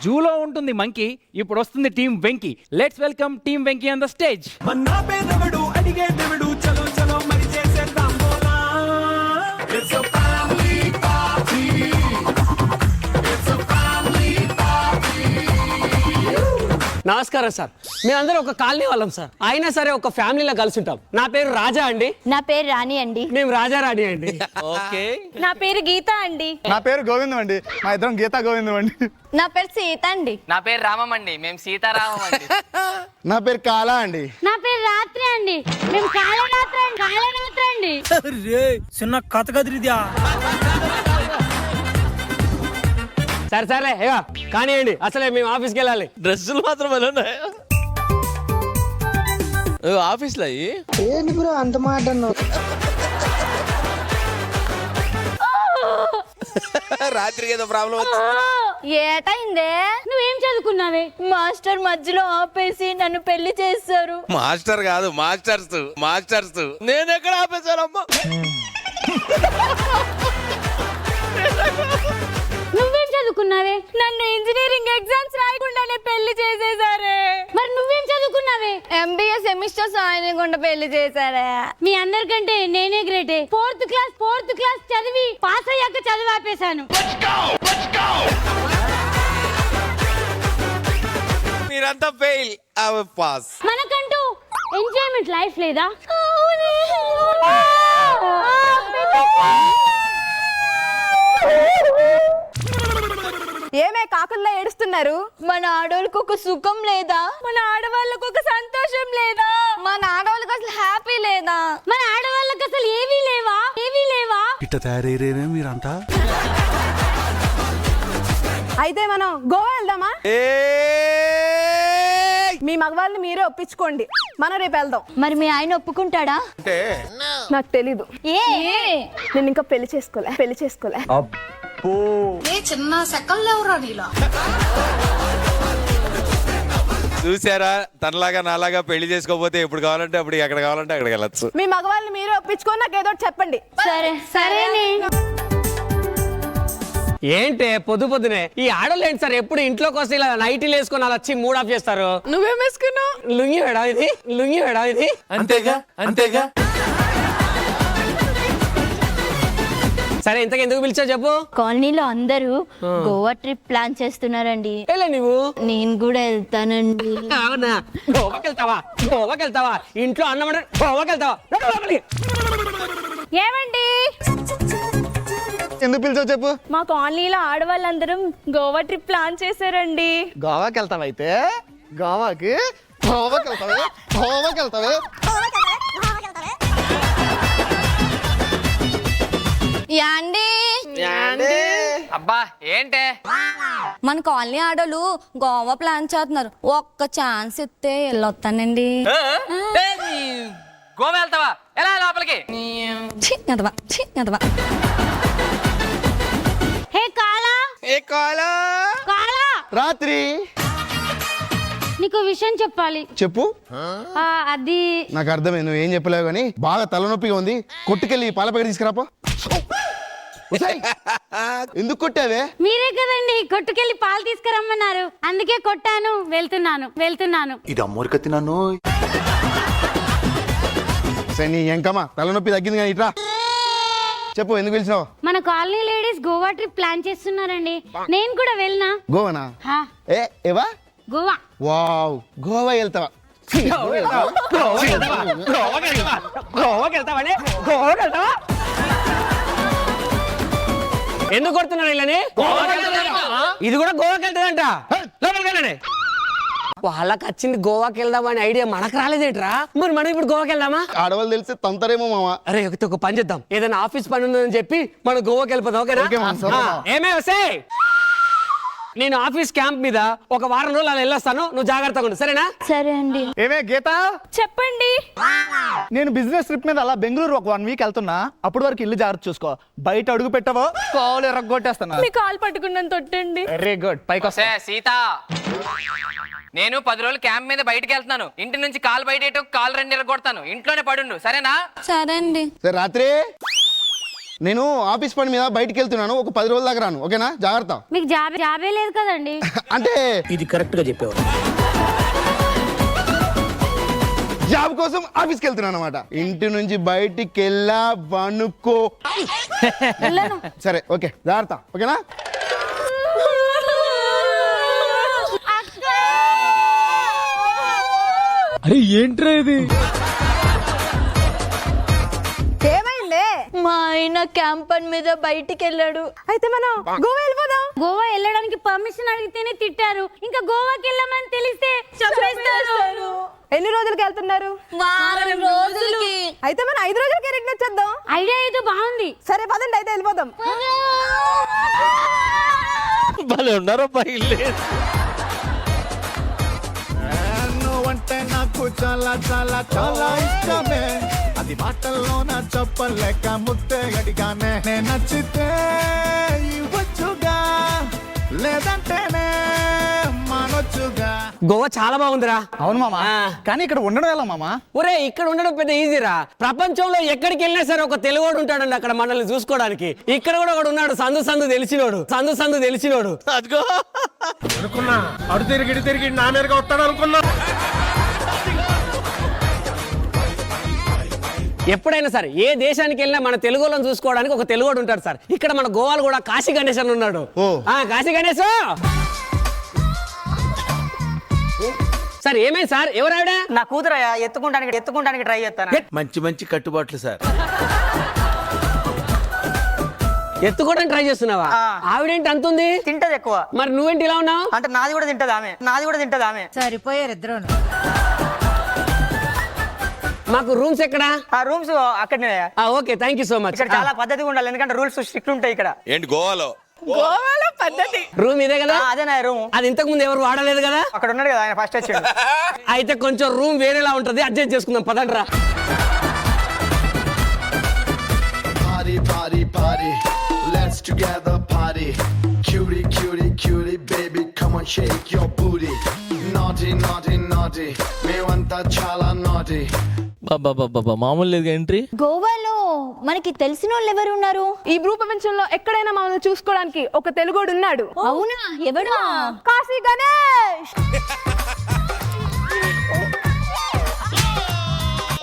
జూలో ఉంటుంది మంకీ, ఇప్పుడు వస్తుంది team Venky. Let's welcome team Venky on the stage. నమస్కారం సార్. మేమందరం ఒక కాలనీ వాళ్ళం సార్. అయినా సరే ఒక ఫ్యామిలీలో కలిసి ఉంటాం. నా పేరు రాజా అండి. నా పేరు రాణి అండి. మేము రాజా రాణి అండి. ఓకే. నా పేరు గీత అండి. నా పేరు గోవిందం అండి. మా ఇద్దరం గీతా గోవిందం అండి. నా పేరు సీత అండి. నా పేరు రామం అండి. మేము సీతారామం అండి. నా పేరు కాలా అండి. నా పేరు రాత్రి అండి. మేము కాళరాత్రి అండి. చిన్న కథ కదిరిద్యా. సరే సరే కానివ్వండి. అసలే మేము ఆఫీస్కి వెళ్ళాలి. డ్రెస్సులు మాత్రం ఆఫీస్లో ఏంటి బ్రో అంత మాట అన్నావు? రాత్రికి ఏదో ప్రాబ్లం ఏటైందే? నువ్వేం చదువుకున్నావే? మాస్టర్ మధ్యలో ఆపేసి నన్ను పెళ్లి చేస్తారు. మాస్టర్ కాదు మాస్టర్స్ నేను ఎక్కడ ఆపేశానమ్మా? నువ్వేం చదువుకున్నావే? నన్ను ఇంజనీరింగ్ ఎగ్జామ్స్ రాయకుండానే పెళ్లి చేసేసారే. మరి నువ్వేం చదువుకున్నావే? ఎంబీఏ సెమిస్టర్స్ రాయకుండా పెళ్లి చేశారే. మీ అందరికంటే నేనే గ్రేటే. ఫోర్త్ క్లాస్ చదివి పాస్ అయ్యాక చదివి ఆపేశాను. మీరంతా ఫెయిల్ పాస్. మనకంటూ ఎంజాయ్మెంట్ లైఫ్ లేదా? ఏమే కాకుల్లా ఏడుస్తున్నారు? మన ఆడవాళ్ళకు ఒక సుఖం లేదా? మన ఆడవాళ్ళకు ఒక సంతోషం లేదా? మన ఆడవాళ్ళకి అసలు హ్యాపీ లేదా? మన ఆడవాళ్ళకి అసలు ఏవీ లేవా? ఇట్ట తయారయ్యేనే మీరంతా. అయితే మనం గోవా వెళ్దామా? మీ మగవాళ్ళని మీరే ఒప్పించుకోండి, మనం రేపు వెళ్దాం. మరి మీ ఆయన ఒప్పుకుంటాడా? నాకు తెలీదు. నేను ఇంకా పెళ్లి చేసుకోలే. చిన్న సెకండ్ ఎవరా నీలా? చూసారా, తనలాగా నాలాగా పెళ్లి చేసుకోపోతే ఎప్పుడు కావాలంటే అప్పుడు ఎక్కడ కావాలంటే అక్కడికి వెళ్ళచ్చు. మీ మగవాళ్ళని మీరే ఒప్పించుకొని నాకు ఏదో ఒకటి చెప్పండి. సరేనే. ఏంటే పొద్దునే ఈ ఆడోళ్ళు ఏంటి సార్ ఎప్పుడు ఇంట్లోకి వస్తే ఇలా నైటీలు వేసుకొని అలా వచ్చి మూడ్ ఆఫ్ చేస్తారు? నువ్వేం వేసుకున్నావు? లుంగి వేడా ఇది అంతేగా. సరే ఇంతకు ఎందుకు పిలిచా చెప్పు. కాలనీలో అందరూ గోవా ట్రిప్ ప్లాన్ చేస్తున్నారండి. వెళ్ళే నువ్వు. నేను కూడా వెళ్తానండి. అవునా? గోవాకి వెళ్తావా? ఇంట్లో అన్నం గోవాకి వెళ్తావా? ఏమండి? ఎందుకు పిలిచావు చెప్పు. మా కాలనీలో ఆడవాళ్ళందరం గోవా ట్రిప్ ప్లాన్ చేశారండి. గోవాకి వెళ్తావైతే గోవాకి వెళ్తావే. యాండి అబ్బా ఏంటే? మన కాలనీ ఆడోళ్ళు గోవా ప్లాన్ చేస్తున్నారు. ఒక్క ఛాన్స్ ఇస్తే వెళ్ళొస్తానండి. గోవా వెళ్తావా? ఎలా లోపలికి? హే కాలా రాత్రి నీకు విషయం చెప్పాలి. చెప్పు. అది నాకు అర్థమైంది, నువ్వు ఏం చెప్పలేవు కానీ బాగా తలనొప్పిగా ఉంది. కొట్టుకెళ్ళి పాల ప్యాకెట్ తీసుకురాపో. ఎందుకు కొట్టావే? మీరే కదండి కొట్టుకెళ్ళి పాలు తీసుకురమ్మన్నారు, అందుకే కొట్టాను. వెళ్తున్నాను. ఇది అమ్మోరికత్తి నన్ను. సరే నీ ఎంకమ్మా తలనొప్పి తగ్గింది కానీ ఇట్రా చెప్పు, ఎందుకు పిలిచినావు? మన colony ladies Goa trip plan చేస్తున్నారండి. నేను కూడా వెళ్ళనా? గోవానా? ఏవా? గోవా. వావ్, గోవా వెళ్తావా? ఎందుకు కొడుతున్నారు వీళ్ళని? ఇది కూడా గోవాకి వెళ్తుందంట. లోపలికి వెళ్ళండి. వాళ్ళకి వచ్చింది గోవాకి వెళ్దామని ఐడియా, మనకు రాలేదేట్రా? మరి మనం ఇప్పుడు గోవాకి వెళ్దామా? ఆడవాళ్ళు తెలిసి తంతరేమో మామా. అరే ఒక పని చేద్దాం, ఏదైనా ఆఫీస్ పని ఉందని చెప్పి మనం గోవాకి వెళ్ళిపోదాం. ఓకేనా? ఏమే వస్తే నేను ఆఫీస్ క్యాంప్ మీద ఒక వారం రోజులు అలా వెళ్ళొస్తాను, నువ్వు జాగ్రత్తగా ఉండు, సరేనా? సరే అండి. ఏమే గీత, చెప్పండి. నేను బిజినెస్ ట్రిప్ మీద అలా బెంగళూరు ఒక 1 వీక్ వెళ్తున్నా. అప్పుడు వరకు ఇల్లు జాగ్రత్త చూసుకో. బయట అడుగు పెట్టవో కాలు ఎరగొట్టేస్తాను. మీ కాలు పట్టుకున్నాను తొట్టండి. వెరీ గుడ్, పైకి వస్తా. సీత, నేను 10 రోజులు క్యాంప్ మీద బయటకు వెళ్తున్నాను. ఇంటి నుంచి కాలు బయట కాలు 2 కొడతాను. ఇంట్లోనే పడుండు, సరేనా? సరే అండి. రాత్రి నేను ఆఫీస్ పని మీద బయటికి వెళ్తున్నాను, ఒక 10 రోజుల దాకా రాను, ఓకేనా? జాగ్రత్త. మీకు జాబే లేదు కదండి. అంటే ఇది కరెక్ట్ గా చెప్పేవారు. జాబ్ కోసం ఆఫీస్కి వెళ్తున్నాను అనమాట. ఇంటి నుంచి బయటికి వెళ్ళా వనుకో. సరే ఓకే, జాగ్రత్త, ఓకేనా? అరే ఏంట్రా ఇది? ఏమైంది? మా ఆయన క్యాంపన్ మీద బయటికి వెళ్ళాడు. అయితే మనం గోవా వెళ్ళిపోదాం. గోవా వెళ్ళడానికి పర్మిషన్ అడిగితేనే తిట్టారు, ఇంకా గోవాకి వెళ్ళమని తెలిస్తే చంపేస్తారు. ఎన్ని రోజులకి వెళ్తున్నారు? వారం రోజులకి. అయితే మనం 5 రోజులకి రిటర్న్ వచ్చేద్దాం. ఐడియా అయితే బాగుంది. సరే పదండి, అయితే వెళ్ళిపోదాం. భలే ఉన్నారో పైలే. నువ్వంటే నాకు చాలా చాలా చాలా ఇష్టమే, అది మాటల్లోన చెప్పలేక ముద్దే అడిగానే. నేను నచ్చితే ఇవ్వచ్చుగా, లేదంటేనే మానొచ్చుగా. గోవా చాలా బాగుందిరా. అవును మామ, ఆ. కానీ ఇక్కడ ఉండడం ఎలా మామ? ఒరే ఇక్కడ ఉండడం పెద్ద ఈజీరా. ప్రపంచంలో ఎక్కడికి వెళ్ళినా సరే ఒక తెలుగువాడు ఉంటాడండి అక్కడ మనల్ని చూసుకోవడానికి. ఇక్కడ కూడా ఒకడు ఉన్నాడు, సందు తెలిసినోడు. అదిగో అనుకున్నా అడు తిరిగి నా మీదగా వస్తాడు అనుకున్నా. ఎప్పుడైనా సరే ఏ దేశానికి వెళ్ళినా మన తెలుగు వాళ్ళని చూసుకోవడానికి ఒక తెలుగువాడు ఉంటాడు సార్. ఇక్కడ మన గోవాలో కూడా కాశీ గణేష్ అని ఉన్నాడు. కాశీ గణేష్ సార్. ఏమైంది సార్? ఎవరు ఆవిడ? నా కూతురయ్యా, ఎత్తుకుంటానికి ట్రై చేస్తాను. మంచి మంచి కట్టుబాట్లు సార్. ఎత్తుకోవడానికి ట్రై చేస్తున్నావా? ఆవిడేంటి అంతుంది? తింటది ఎక్కువ. మరి నువ్వేంటి ఇలా ఉన్నావు? అంటే నాది కూడా తింటది ఆమె. సరిపోయారు ఇద్దరు. మాకు రూమ్స్ ఎక్కడా? ఆ రూమ్స్ అక్కడనే. Okay, thank you so much. ఇక్కడ చాలా పద్ధతిగా ఉండాలి, ఎందుకంటే రూల్స్ స్ట్రిక్ట్ ఉంటాయి ఇక్కడ. ఏంటి గోవాలో? గోవాలో పద్ధతి. రూమ్ ఇదే కదా? అదేనా రూమ్? అది ఇంతకు ముందు ఎవరు వాడలేదు కదా? అక్కడ ఉన్నాడు కదా ఆయన, ఫస్ట్ వచ్చాడు. అయితే కొంచెం రూమ్ వేరేలా ఉంటది, అడ్జస్ట్ చేసుకుందాం పదండ్రా. Party, party, party. Let's together party. Cutie, cutie, cutie, baby, come on, shake your booty. Naughty, naughty, naughty. మేమంతా చాలా naughty. బాబా మామూలు లేదు ఎంట్రీ. గోవాలో మనకి తెలిసిన వాళ్ళు ఎవరు ఉన్నారు? ఈ భూ ప్రపంచంలో ఎక్కడైనా మనల్ని చూసుకోవడానికి ఒక తెలుగోడు ఉన్నాడు. అవునా? ఎవడు? కాశీ గణేష్.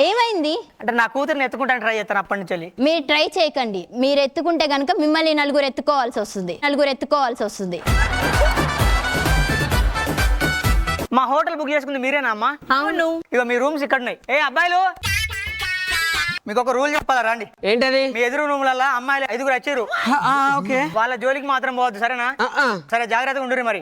ఏమైంది? అంటే నా కూతురుని ఎత్తుకుంటానికి ట్రై చేస్తాను అప్పటి నుంచి. మీరు ట్రై చేయకండి. మీరు ఎత్తుకుంటే గనుక మిమ్మల్ని నలుగురు ఎత్తుకోవాల్సి వస్తుంది. మా హోటల్ బుక్ చేసుకుంది మీరేనా అమ్మా? అవును. ఇక మీ రూమ్స్ ఇక్కడ ఉన్నాయి. ఏ అబ్బాయిలు, మీకు ఒక రూల్ చెప్పాలా రండి. ఏంటది? మీ ఎదురు రూమ్లలో అమ్మాయిలు 5 వచ్చారు. ఓకే. వాళ్ళ జోలికి మాత్రం పోవద్దు, సరేనా? సరే, జాగ్రత్తగా ఉండుర్రి మరి.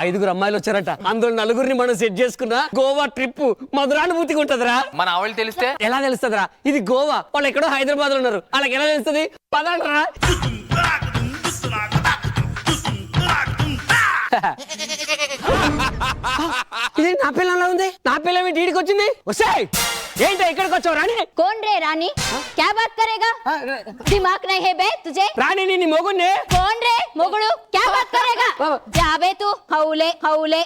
5 అమ్మాయిలు వచ్చారట, అందులో 4 మనం సెట్ చేసుకున్నా గోవా ట్రిప్ మధురానుభూతిగా ఉంటదిరా. మన ఆవిడ తెలిస్తే ఎలా తెలుస్తుందిరా? ఇది గోవా, వాళ్ళు ఎక్కడో హైదరాబాద్ లో ఉన్నారు, వాళ్ళకి ఎలా తెలుస్తుంది? పదండ్రా. ఇది నా పిల్లలా ఉంది. నా పిల్ల ఇంటికి వచ్చింది. వస్తే ఏంటో ఇక్కడికి వచ్చావు రాణి? కౌన్ రే రాణి? క్యా బాత్ కరేగా? దిమాగ్ నహీ హై బే తుజే? రాణి నీ మొగుడిని. కౌన్ రే మొగుడు? క్యా బాత్ కరేగా? జాబే తు హౌలే. అవులే.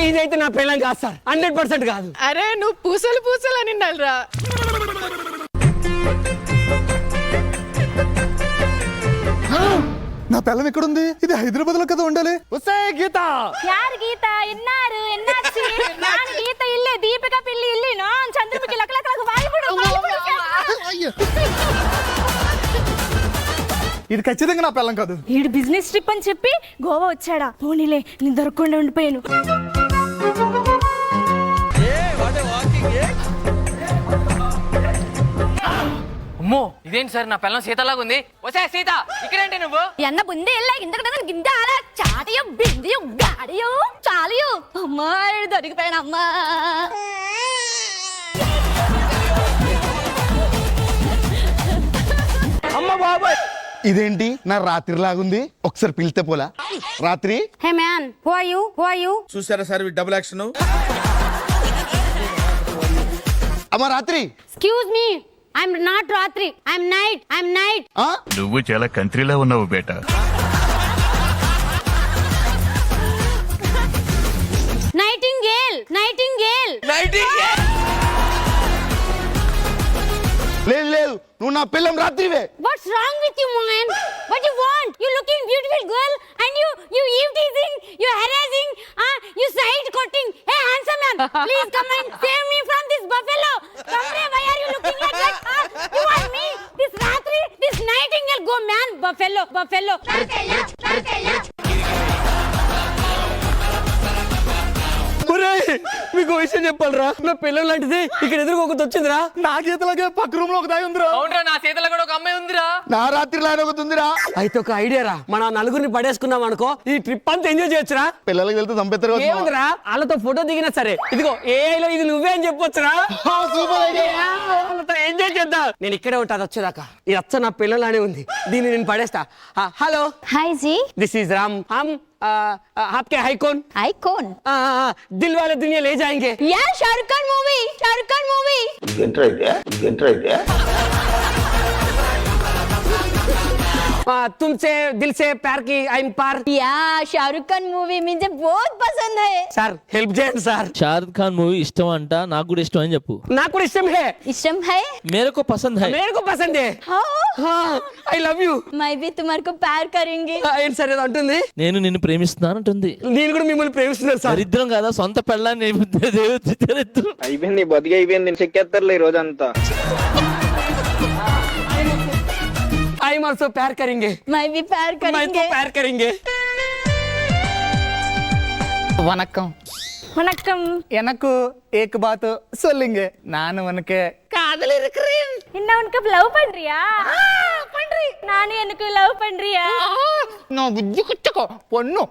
ఇదైతే నా పిల్లం కాదు సార్, 100% కాదు. అరే నువ్వు పూసలు అని ఉండాలిరా. నా పిల్లం ఎక్కడుంది? ఇది హైదరాబాద్ లో కదా ఉండాలి. వస్తే గీత. యార్ గీత ఎన్నారు ఎన్నాచి? నాన్ గీత ఇల్లే దీపిక పిల్లి ఇల్లి నాన్ చంద్రముఖి లకలకలకు వాయిబుడు. ఇది ఖచ్చితంగా నా పిల్లం కాదు. ఈడు బిజినెస్ ట్రిప్ అని చెప్పి గోవా వచ్చాడా? పోనీలే, నేను దొరకకుండా ఉండిపోయాను. అమ్మో ఇదేంటి సార్, నా పిల్లం సీతలాగా ఉంది. వసే సీత, ఇక్కడేంటి నువ్వు? ఎన్న బుందే ఎల్లా ఇంతకన్నా గింద అలా చాటియో బిందియో గాడియో చాలియో. అమ్మా ఈడు దొరికిపోయాను అమ్మా. ఇదేంటి నా రాత్రి లాగుంది? ఒకసారి పిలితే పోలా రాత్రి? Hey man, who are you? చూసారా సార్ డబుల్ యాక్షన్? అమ్మ రాత్రి. ఎక్స్క్యూజ్ మీ, ఐఎమ్ నాట్ రాత్రి, ఐఎమ్ నైట్. నువ్వు చాలా కంట్రీలో ఉన్నావు బేటా. నైటింగేల్. నా పిల్లం రాత్రివే. What's wrong with you, man? What you want? You looking beautiful girl and you eve teasing, you harassing, you side cutting. Hey, handsome man, please come and save me from this buffalo. Come here, why are you looking like that? You want me? This Ratri, this nightingale, go man, buffalo. మీకు విషయం చెప్పాలరా, నా పిల్లలు లాంటిది ఇక్కడ ఎదురుగా ఒకటి వచ్చిందిరా. నా చేతిలోకే పక్క రూమ్ లో ఒక దాయి ఉందిరా. అవునరా, నా చేతిలో కూడా ఒక అమ్మాయి ఉందిరా. నా రాత్రి లాగా ఒకటి ఉందిరా. అయితే ఒక ఐడియా రా, మన నలుగురిని పడేసుకున్నాం అనుకో, ఈ ట్రిప్ అంతా ఎంజాయ్ చేయొచ్చురా. పిల్లలకి వెళ్తే చంపేస్తారు కదా. ఏముందిరా, వాళ్ళతో ఫోటో దిగినా సరే ఇదిగో AI లో ఇది నువ్వే అని చెప్పొచ్చురా. Super idea. వాళ్ళతో ఎంజాయ్ చేద్దాం. నేను ఇక్కడే ఉంటా వచ్చేదాకా. ఈ అచ్చ నా పిల్లలానే ఉంది, దీన్ని నేను పడేస్తా. Hello, Hi, Ji. This is Ram. हम आपके हाई कौन? I कौन? दिल वाले दुनिया ले जाएंगे. Yeah, Shah Rukh Khan movie. तुमसे दिल से प्यार की आई एम पार. Yeah, Shah Rukh Khan movie मुझे बहुत पसंद है. సార్ హెల్ప్ చేయండి సార్. షారుఖ్ ఖాన్ మూవీ ఇష్టం అంట, నాకు కూడా ఇష్టం అని చెప్పు. నాకు కూడా ఇష్టం హే. इष्टम है? మేరకు పసంద్ హై. మేరకు పసంద్ హే. हाँ. I love you. मैं भी तुम्हारे को प्यार करेंगे. ఏంటి సార్ ఏదో అంటుంది? నేను నిన్ను ప్రేమిస్తున్నాను అంటుంది. నేను కూడా మిమ్మల్ని ప్రేమిస్తున్నాను సార్. దరిద్రం కాదా, సొంత పెళ్ళాన్ని దరిద్రం. అయిపోయింది, బతికి అయిపోయింది, చెక్కేస్తారులే ఈ రోజంతా. आई एम आल्सो प्यार करेंगे. मैं भी प्यार मैं तो करेंगे. प्यार करेंगे. வணக்கம். வணக்கம். எனக்கு एक बात சொல்லுங்க. நான் உனக்கு காதல் இருக்கிறேன். என்ன உனக்கு லவ் பண்றியா? பண்றி. நானும் எனக்கு லவ் பண்றியா? నా బుజ్జి కుచ్చకో పొన్ను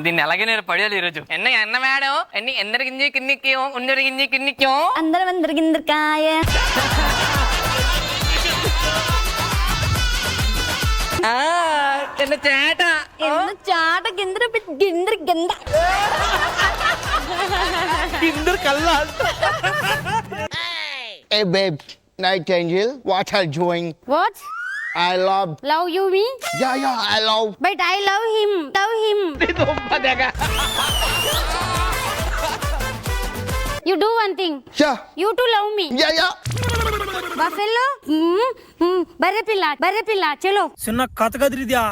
దీన్ని ఎలాగే నేను పడేయాలి ఈరోజు. ఎన్న మేడం ఎందరి గింజి కిన్నిక్యో ఉన్నరి గింజి కిన్నిక్యో అందరం అందరికిందకాయ. చిన్న చేట ఎంత చాట గిందర గిందర గింద. ఇందరు కల్లా. Hey babe, night angel, what are you doing? What? I love. Love you me? Yeah, I love. But I love him. Love him. You do one thing. Yeah. You too love me. Yeah. Buffalo. బర్రె పిల్ల చలో. చిన్న కథ కదిరిద్యా.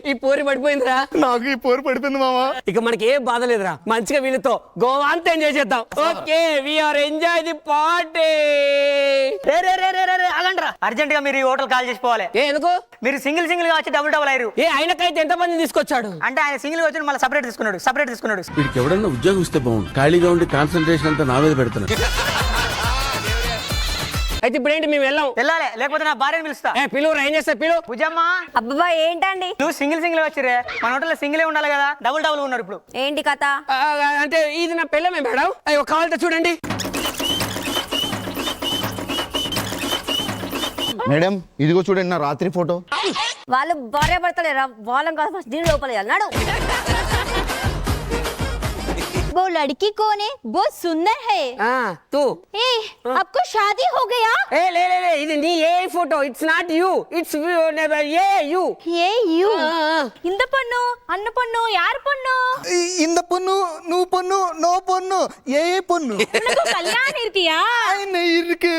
ఈ పోరి పడిపోయిందిరా. నాకు ఈ పోరు పడిపోయింది మామా. ఇక మనకి ఏ బాధ లేదురా, మంచిగా వీళ్ళతో గోవా అంతా ఎంజాయ్ చేద్దాం. Okay, we are enjoy the party. అలంట్రా, అర్జెంట్ గా మీరు ఈ హోటల్ కాల్ చేసిపోవాలి. ఏ ఎందుకు? మీరు సింగిల్ గా వచ్చి డబుల్ అయ్యారు. ఏ ఆయనకైతే ఎంత మంది తీసుకొచ్చాడు? అంటే ఆయన సింగిల్ గా వచ్చి మళ్ళీ సపరేట్ తీసుకున్నాడు. వీడికి ఎవడన్నా ఉద్యోగం ఇస్తే బాగుండు. ఖాళీగా ఉండి కాన్సన్ట్రేషన్ అంతా నా మీద పెడుతున్నా. అయితే ఇప్పుడు ఏంటి, మేము వెళ్ళాలి, లేకపోతే నా భార్యను పిలుస్తా. పిలువురా, ఏం చేస్తా పిలువు. పూజమ్మా. అబ్బా ఏంటండి? నువ్వు సింగిల్ వచ్చిరే, మన హోటల్ సింగిలే ఉండాలి కదా, డబుల్ ఉన్నారు ఇప్పుడు. ఏంటి కథ? అంటే ఇది నా పిల్లమే మేడం. అయ్యో కావాలంటే చూడండి మేడం, ఇదిగో చూడండి నా రాత్రి ఫోటో. వాళ్ళు భార్య భర్తలేరా? వాళ్ళం కాదు, ఫస్ట్ దీని లోపల అన్నాడు. वो लड़की कौन है? बहुत सुंदर है. तू. ए, आपको शादी हो गया? ले ఇది నీ a photo. It's not you, it's a you. A you. இந்த பொண்ணு அண்ண பொண்ணு யார் பொண்ணு? இந்த பொண்ணு நூ பொண்ணு நோ பொண்ணு ஏ பொண்ணு. உனக்கு கல்யாணம் இருக்கியா? இருக்கு.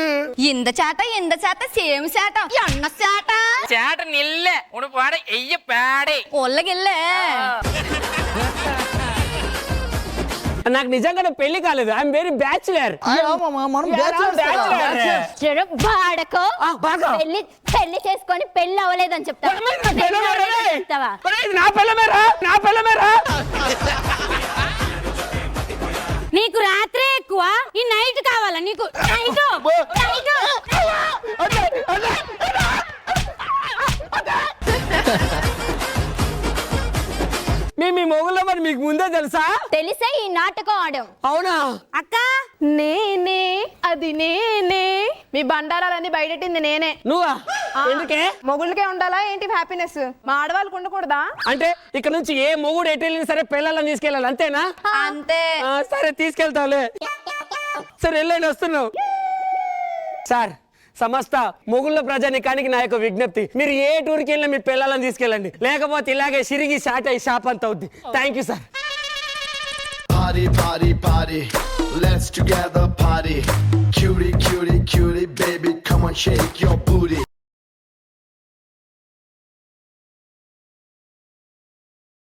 இந்த சாட்ட சேம் சாட்ட அண்ண சாட்ட చేట నిల్లే ఉడు పాడే ఎయ్య పాడే ఒళ్ళగిల్ల. నాకు నిజంగా పెళ్లి కాలేదు. I'm very bachelor. మనం బాడకో పెళ్లి చేసుకొని పెళ్లి అవ్వలేదని చెప్తావా? నీకు రాత్రే ఎక్కువ, ఈ నైట్ కావాలా నీకు? మీ మొగుల్లో మరి మీకు ముందే తెలుసా? తెలిసే ఈ నాటకం ఆడాం. అవునా అక్క? నేనే, అది నేనే. మీ బండారాలన్నీ బయటెట్టింది నేనే. నువ్వా? ఎందుకే? మొగుళ్ళకే ఉండాలా ఏంటి హ్యాపీనెస్? మా ఆడవాళ్ళకు ఉండకూడదా? అంటే ఇక్కడ నుంచి ఏ మొగుడు ఎటు వెళ్ళినా సరే పిల్లలని తీసుకెళ్ళాలి, అంతేనా? అంతే. సరే తీసుకెళ్తావులే. సరే వెళ్ళండి, వస్తున్నావు. సార్, సమస్త మొగుళ్ళ ప్రజానికానికి నా యొక్క విజ్ఞప్తి, మీరు ఏ టూర్కి వెళ్ళినా మీ పిల్లలను తీసుకెళ్ళండి, లేకపోతే ఇలాగే సిరిగి షాట్ అయ్యి షాప్ అంత అవుద్ది. Thank you sir. party, party, party. Let's together party. Cutie, cutie, cutie, baby, come on, shake your booty.